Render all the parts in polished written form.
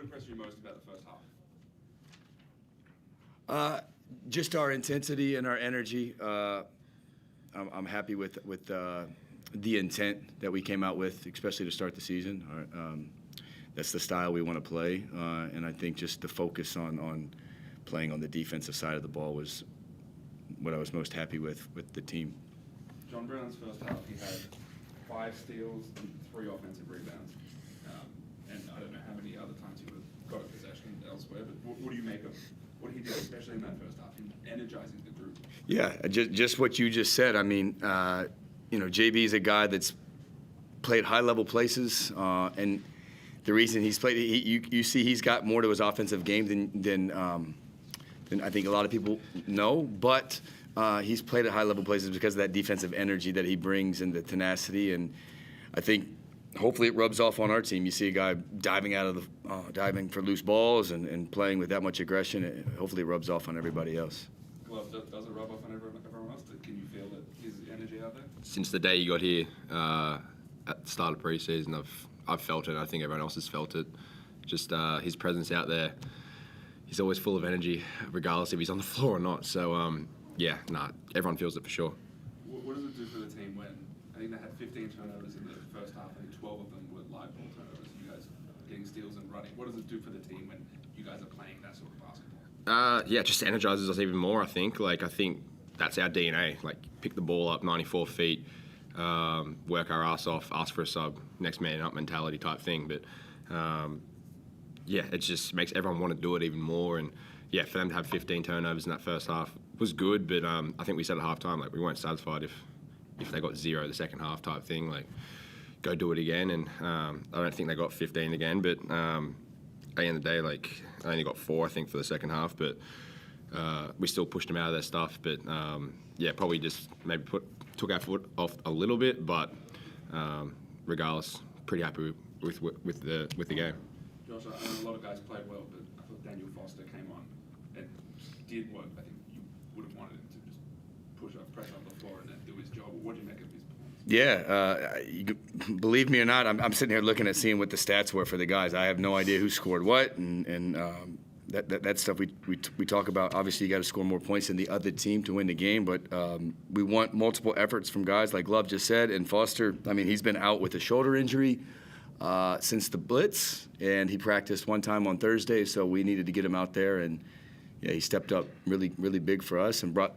impressed you most about the first half? Just our intensity and our energy. I'm happy with the intent that we came out with, especially to start the season. That's the style we want to play, and I think just the focus on playing on the defensive side of the ball was what I was most happy with the team. John Brown's first half, he had 5 steals and 3 offensive rebounds. And I don't know how many other times he would have got a possession elsewhere, but what do you make of what he did, especially in that first half, in energizing the group? Yeah, just what you just said. I mean, JB is a guy that's played high-level places, and the reason he's played, you see he's got more to his offensive game than I think a lot of people know, but he's played at high-level places because of that defensive energy that he brings and the tenacity, and I think hopefully it rubs off on our team. You see a guy diving for loose balls and playing with that much aggression. Hopefully it rubs off on everybody else. Well, does it rub off on everyone else? Can you feel that his energy out there? Since the day you got here at the start of pre-season, I've felt it. I think everyone else has felt it. Just his presence out there. He's always full of energy, regardless if he's on the floor or not. So, everyone feels it for sure. What does it do for the team when I think they had 15 turnovers in the first half? I think 12 of them were live ball turnovers. You guys getting steals and running. What does it do for the team when you guys are playing that sort of basketball? Just energizes us even more, I think. I think that's our DNA. Pick the ball up 94 feet, work our ass off, ask for a sub, next man up mentality type thing. But, it just makes everyone want to do it even more. And, for them to have 15 turnovers in that first half was good. But I think we said at halftime, we weren't satisfied if they got 0 the second half type thing. Go do it again. And I don't think they got 15 again. But at the end of the day, I only got 4, I think, for the second half. But we still pushed them out of their stuff. But, probably just maybe took our foot off a little bit. But regardless, pretty happy with the game. Josh, I know a lot of guys played well, but I thought Daniel Foster came on and did what I think you would have wanted him to just push up pressure on the floor and then do his job. What do you make of his performance? Yeah, believe me or not, I'm sitting here looking at seeing what the stats were for the guys. I have no idea who scored what, and that stuff we talk about. Obviously, you got to score more points than the other team to win the game, but we want multiple efforts from guys like Love just said. And Foster, I mean, he's been out with a shoulder injury since the blitz, and he practiced one time on Thursday, so we needed to get him out there, and he stepped up really, really big for us and brought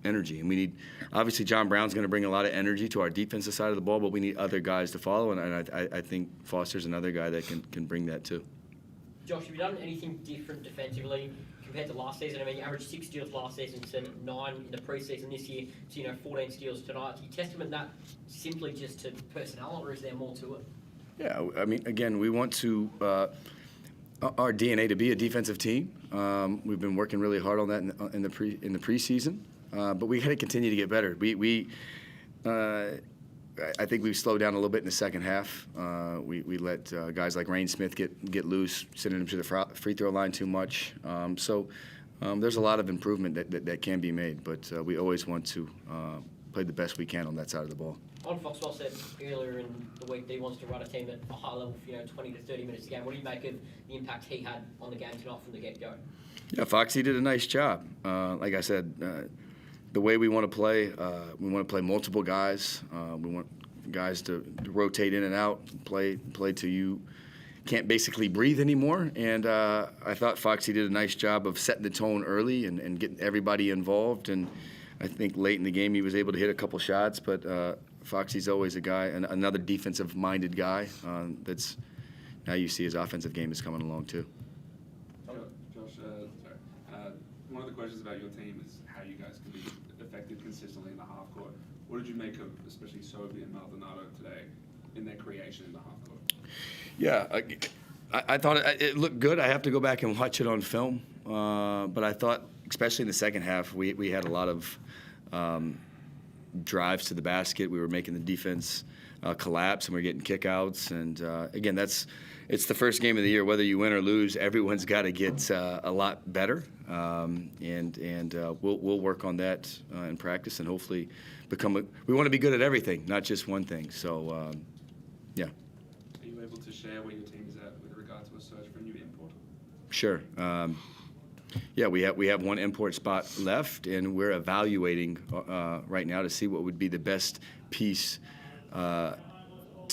energy. And we need, obviously, John Brown's going to bring a lot of energy to our defensive side of the ball, but we need other guys to follow, and I think Foster's another guy that can bring that too. Josh, have you done anything different defensively compared to last season? I mean, you averaged 6 steals last season, so 9 in the preseason this year, so 14 steals tonight. Do you testament that simply just to personnel, or is there more to it? Yeah, I mean, again, we want to our DNA to be a defensive team. We've been working really hard on that in the preseason, but we got to continue to get better. I think we've slowed down a little bit in the second half. We let guys like Rain Smith get loose, sending them to the free throw line too much. So there's a lot of improvement that can be made, but we always want to play the best we can on that side of the ball. On Foxwell said earlier in the week that he wants to run a team at a high level for 20 to 30 minutes a game. What do you make of the impact he had on the game tonight from the get-go? Yeah, Foxy did a nice job. Like I said, the way we want to play multiple guys. We want guys to rotate in and out, play till you can't basically breathe anymore. And I thought Foxy did a nice job of setting the tone early and getting everybody involved. And I think late in the game he was able to hit a couple shots, but Foxy's always a guy, another defensive-minded guy that's now you see his offensive game is coming along too. Josh, one of the questions about your team is how you guys can be effective consistently in the half court. What did you make of especially Sobey and Maldonado today in their creation in the half court? Yeah, I thought it looked good. I have to go back and watch it on film, but I thought, especially in the second half, we had a lot of drives to the basket. We were making the defense collapse, and we were getting kickouts. And again, it's the first game of the year. Whether you win or lose, everyone's got to get a lot better. And we'll work on that in practice, and hopefully we want to be good at everything, not just one thing. So, yeah. Are you able to share where your team is at with regard to a search for a new import? Sure. Yeah, we have one import spot left, and we're evaluating right now to see what would be the best piece to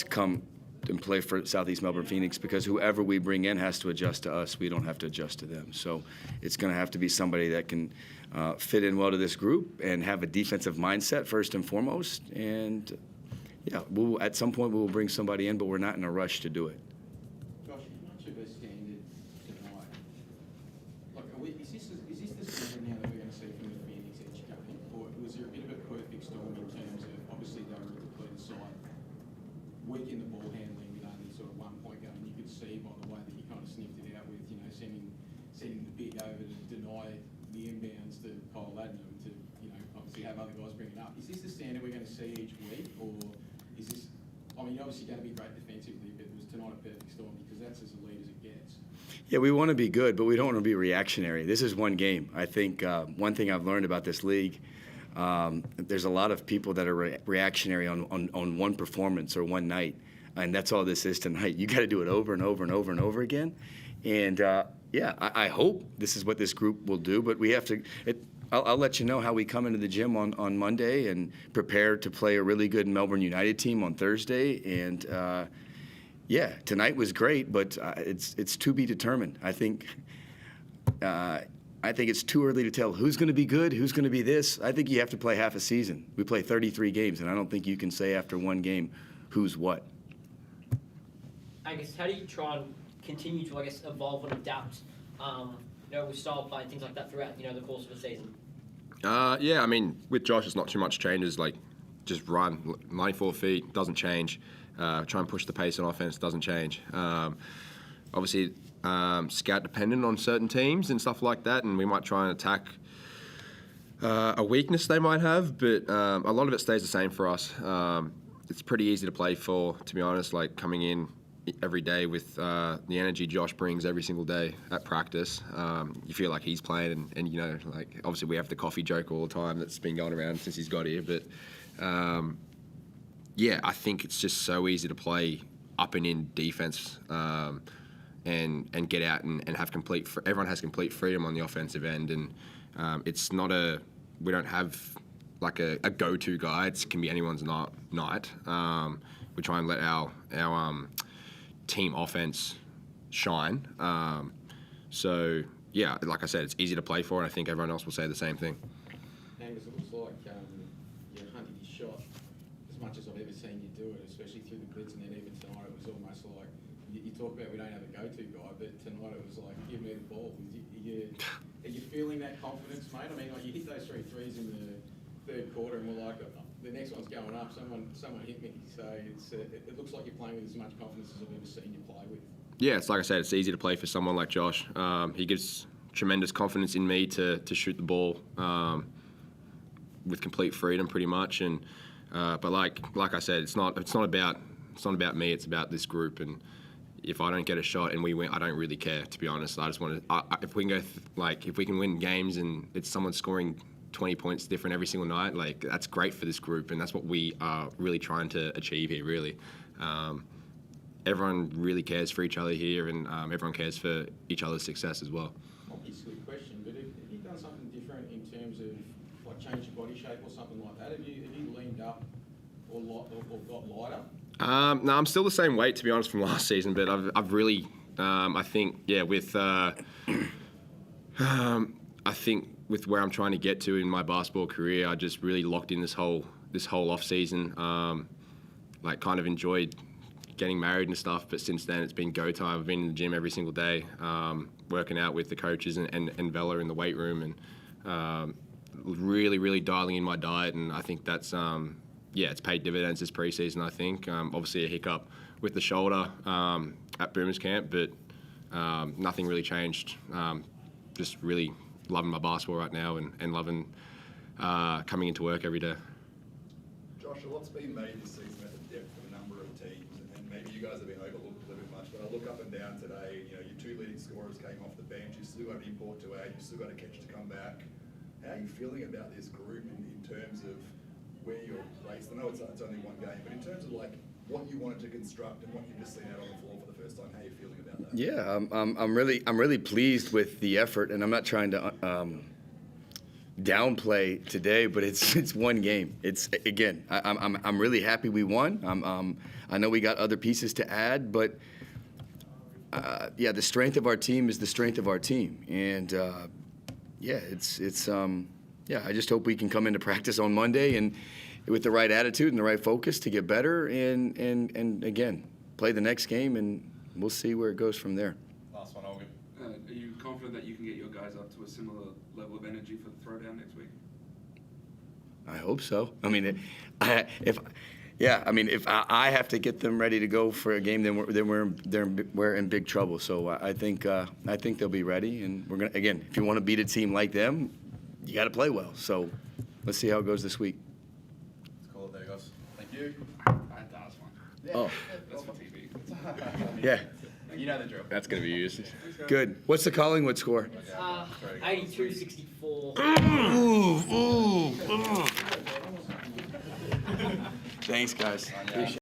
come and play for Southeast Melbourne Phoenix, because whoever we bring in has to adjust to us. We don't have to adjust to them. So it's going to have to be somebody that can fit in well to this group and have a defensive mindset first and foremost. And yeah, at some point we will bring somebody in, but we're not in a rush to do it. Josh, much of a standard tonight. Like, is this the standard now that we're going to see from the Phoenix Edge coming, or was there a bit of a perfect storm in terms of obviously they were a depleted side, weak in the ball handling with only sort of 1 point going? You could see by the way that you kind of sniffed it out with, you know, sending the big over to deny the inbounds to Kyle Ladnam to, you know, obviously have other guys bring it up. Is this the standard we're going to see each week, or is this? I mean, you're obviously going to be great defensively, but was tonight a perfect storm because that's as elite as it gets? Yeah, we want to be good, but we don't want to be reactionary. This is one game. I think one thing I've learned about this league, there's a lot of people that are reactionary on one performance or one night, and that's all this is tonight. You got to do it over and over and over and over again. And yeah, I hope this is what this group will do, but we have to. I'll let you know how we come into the gym on Monday and prepare to play a really good Melbourne United team on Thursday. And yeah, tonight was great, but it's to be determined. I think it's too early to tell who's going to be good, who's going to be this. I think you have to play half a season. We play 33 games, and I don't think you can say after one game who's what. I guess, how do you try and continue to, I guess, evolve and adapt, you know, with style of play and things like that throughout, you know, the course of a season? Yeah, I mean, with Josh, it's not too much changes. Like, just run 94 feet, doesn't change. Try and push the pace on offense, doesn't change. Obviously, scout dependent on certain teams and stuff like that, and we might try and attack a weakness they might have, but a lot of it stays the same for us. It's pretty easy to play for, to be honest, like coming in every day with the energy Josh brings every single day at practice. You feel like he's playing, and you know, like obviously we have the coffee joke all the time that's been going around since he's got here, but yeah, I think it's just so easy to play up and in defense and get out and have everyone has complete freedom on the offensive end, and it's not we don't have like a go-to guy. It can be anyone's night. We try and let our team offense shine. So yeah, like I said, it's easy to play for, and I think everyone else will say the same thing. Angus, it looks like you're hunting your shot as much as I've ever seen you do it, especially through the blitz, and then even tonight it was almost like you talk about we don't have a go-to guy, but tonight it was like give me the ball. Are you feeling that confidence, mate? I mean, like you hit those 3 threes in the third quarter, and we're like, the next one's going up. Someone hit me. So it looks like you're playing with as much confidence as I've ever seen you play with. Yeah, it's like I said, it's easy to play for someone like Josh. He gives tremendous confidence in me to shoot the ball with complete freedom, pretty much. And but like I said, it's not about me. It's about this group. And if I don't get a shot and we win, I don't really care, to be honest. I just want to. If we can if we can win games and it's someone scoring 20 points different every single night, like that's great for this group, and that's what we are really trying to achieve here, really. Everyone really cares for each other here, and everyone cares for each other's success as well. Might be a silly question, but have you done something different in terms of like change your body shape or something like that? Have you leaned up or got lighter? No, I'm still the same weight, to be honest, from last season, but I've really, I think, yeah, with I think with where I'm trying to get to in my basketball career, I just really locked in this whole off season. Like kind of enjoyed getting married and stuff, but since then it's been go time. I've been in the gym every single day, working out with the coaches and Vela in the weight room, and really dialing in my diet. And I think that's it's paid dividends this preseason. I think obviously a hiccup with the shoulder at Boomers camp, but nothing really changed. Just really loving my basketball right now and loving coming into work every day. Josh, a lot's been made this season about the depth of a number of teams, and maybe you guys have been overlooked a little bit much, but I look up and down today, you know, your 2 leading scorers came off the bench, you've still got an import to add, you've still got a catch to come back. How are you feeling about this group in terms of where you're placed? I know it's only one game, but in terms of like what you wanted to construct and what you've just seen out on the floor for the first time. How are you feeling about that? Yeah, I'm really pleased with the effort, and I'm not trying to downplay today, but it's one game. It's again, I'm really happy we won. I know we got other pieces to add, but yeah, the strength of our team is the strength of our team, and yeah, yeah. I just hope we can come into practice on Monday and with the right attitude and the right focus to get better, and again, play the next game, and we'll see where it goes from there. Last one, Olga. Are you confident that you can get your guys up to a similar level of energy for the throwdown next week? I hope so. I mean, if I have to get them ready to go for a game, then we're in big trouble. So I think they'll be ready, and we're gonna, again, if you want to beat a team like them, you got to play well. So let's see how it goes this week. Let's call it there, guys. Thank you. I had to ask one. Oh, That's for TV. yeah, You know the drill. That's going to be used. good. What's the Collingwood score? 82-64. Thanks, guys. Appreciate it.